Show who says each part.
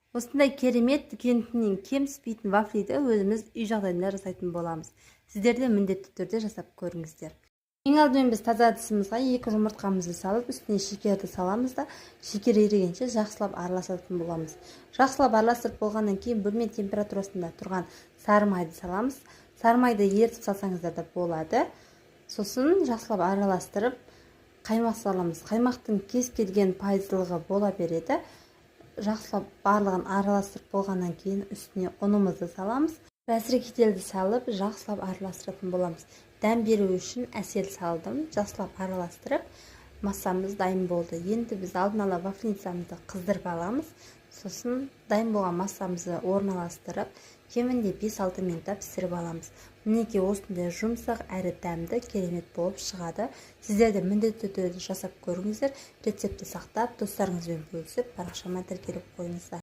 Speaker 1: Осындай керемет кентінен кем түспейтін вафлиді өзіміз үй жағдайында жасайтын боламыз. Сіздер де міндетті түрде жасап көріңіздер. Ең алдымен біз таза ыдысымызға 2 жұмыртқамызды салып, үстіне шекерді саламыз да, шекер ерігенше жақсылап араластыратын боламыз. Жақсылап араластырып болғаннан кейін бөлме температурасында тұрған сары майды саламыз. Сары майды ерітіп салсаңыздар да болады. Сосын жақсылап араластырып қаймақ саламыз. Қаймақтың кез келген пайыздылығы бола береді. Жақсылап барлығын араластырып болғаннан кейін үстіне ұнымызды саламыз. Бәсірекетелді салып жақсылап араластыратын боламыз. Дәм беру үшін әсел салдым. Жақсылап араластырып массамыз дайын болды. Енді біз алдын ала вафлицамызды қыздырып аламыз. Сосын дайын болған массамызды орналастырып, кемінде 5-6 минутта пісіріп аламыз. Мінекей осындай жұмсақ әрі дәмді керемет болып шығады. Сіздер де міндетті түрде жасап көріңіздер. Рецепті сақтап, достарыңызбен бөлісіп, парақшама тіркеліп қойыңыздар.